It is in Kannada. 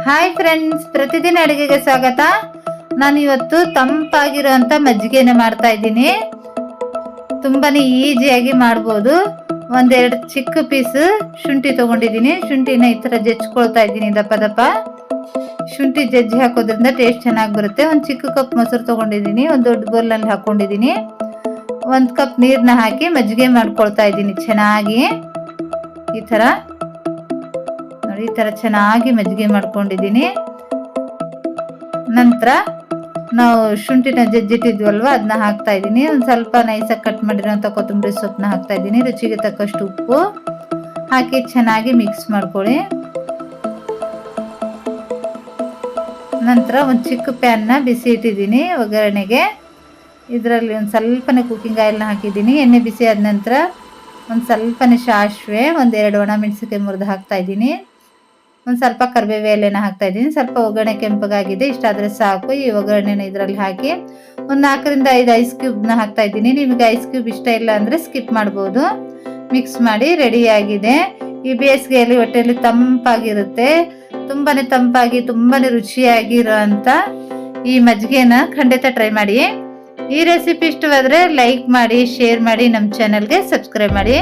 ಹಾಯ್ ಫ್ರೆಂಡ್ಸ್, ಪ್ರತಿದಿನ ಅಡುಗೆಗೆ ಸ್ವಾಗತ. ನಾನು ಇವತ್ತು ತಂಪಾಗಿರುವಂಥ ಮಜ್ಜಿಗೆನ ಮಾಡ್ತಾ ಇದ್ದೀನಿ. ತುಂಬಾನೇ ಈಸಿಯಾಗಿ ಮಾಡ್ಬೋದು. ಒಂದೆರಡು ಚಿಕ್ಕ ಪೀಸ್ ಶುಂಠಿ ತಗೊಂಡಿದ್ದೀನಿ. ಶುಂಠಿನ ಈ ಥರ ಜಜ್ಕೊಳ್ತಾ ಇದ್ದೀನಿ ದಪ್ಪ ದಪ್ಪ. ಶುಂಠಿ ಜಜ್ಜಿ ಹಾಕೋದ್ರಿಂದ ಟೇಸ್ಟ್ ಚೆನ್ನಾಗಿ ಬರುತ್ತೆ. ಒಂದು ಚಿಕ್ಕ ಕಪ್ ಮೊಸರು ತಗೊಂಡಿದ್ದೀನಿ. ಒಂದು ದೊಡ್ಡ ಬೌಲ್ನಲ್ಲಿ ಹಾಕೊಂಡಿದ್ದೀನಿ. 1 ಕಪ್ ನೀರನ್ನ ಹಾಕಿ ಮಜ್ಜಿಗೆ ಮಾಡ್ಕೊಳ್ತಾ ಇದ್ದೀನಿ ಚೆನ್ನಾಗಿ. ಈ ಥರ ನೋಡಿ, ಈ ಥರ ಚೆನ್ನಾಗಿ ಮಜ್ಜಿಗೆ ಮಾಡ್ಕೊಂಡಿದ್ದೀನಿ. ನಂತರ ನಾವು ಶುಂಠಿನ ಜಜ್ಜಿಟ್ಟಿದ್ವಲ್ವ, ಅದನ್ನ ಹಾಕ್ತಾ ಇದ್ದೀನಿ. ಒಂದು ಸ್ವಲ್ಪ ನೈಸಾಗಿ ಕಟ್ ಮಾಡಿರೋಂಥ ಕೊತ್ತಂಬರಿ ಸೊಪ್ಪನ್ನ ಹಾಕ್ತಾ ಇದ್ದೀನಿ. ರುಚಿಗೆ ತಕ್ಕಷ್ಟು ಉಪ್ಪು ಹಾಕಿ ಚೆನ್ನಾಗಿ ಮಿಕ್ಸ್ ಮಾಡ್ಕೊಳ್ಳಿ. ನಂತರ ಒಂದು ಚಿಕ್ಕ ಪ್ಯಾನ್ನ ಬಿಸಿ ಇಟ್ಟಿದ್ದೀನಿ ಒಗ್ಗರಣೆಗೆ. ಇದರಲ್ಲಿ ಒಂದು ಸ್ವಲ್ಪನೇ ಕುಕ್ಕಿಂಗ್ ಆಯಿಲ್ನ ಹಾಕಿದ್ದೀನಿ. ಎಣ್ಣೆ ಬಿಸಿ ಆದ ನಂತರ ಒಂದು ಸ್ವಲ್ಪನೇ ಸಾಸಿವೆ, 1-2 ಒಣಮೆಣಸಿನಕಾಯಿ ಮುರಿದು ಹಾಕ್ತಾ ಇದ್ದೀನಿ. ಒಂದು ಸ್ವಲ್ಪ ಕರಿಬೇವು ಎಲೆನ ಹಾಕ್ತಾ ಇದ್ದೀನಿ. ಸ್ವಲ್ಪ ಒಗ್ಗರಣೆ ಕೆಂಪಗಾಗಿದೆ, ಇಷ್ಟಾದರೆ ಸಾಕು. ಈ ಒಗ್ಗರಣೆನ ಇದರಲ್ಲಿ ಹಾಕಿ ಒಂದು 4-5 ಐಸ್ ಕ್ಯೂಬ್ನ ಹಾಕ್ತಾ ಇದ್ದೀನಿ. ನಿಮಗೆ ಐಸ್ ಕ್ಯೂಬ್ ಇಷ್ಟ ಇಲ್ಲ ಅಂದರೆ ಸ್ಕಿಪ್ ಮಾಡ್ಬೋದು. ಮಿಕ್ಸ್ ಮಾಡಿ ರೆಡಿಯಾಗಿದೆ. ಈ ಬೇಸಿಗೆಯಲ್ಲಿ ಹೊಟ್ಟೆಯಲ್ಲಿ ತಂಪಾಗಿರುತ್ತೆ. ತುಂಬಾ ತಂಪಾಗಿ ತುಂಬಾ ರುಚಿಯಾಗಿರೋಂಥ ಈ ಮಜ್ಜಿಗೆನ ಖಂಡಿತ ಟ್ರೈ ಮಾಡಿ. ಈ ರೆಸಿಪಿ ಇಷ್ಟವಾದರೆ ಲೈಕ್ ಮಾಡಿ, ಶೇರ್ ಮಾಡಿ, ನಮ್ಮ ಚಾನಲ್ಗೆ ಸಬ್ಸ್ಕ್ರೈಬ್ ಮಾಡಿ.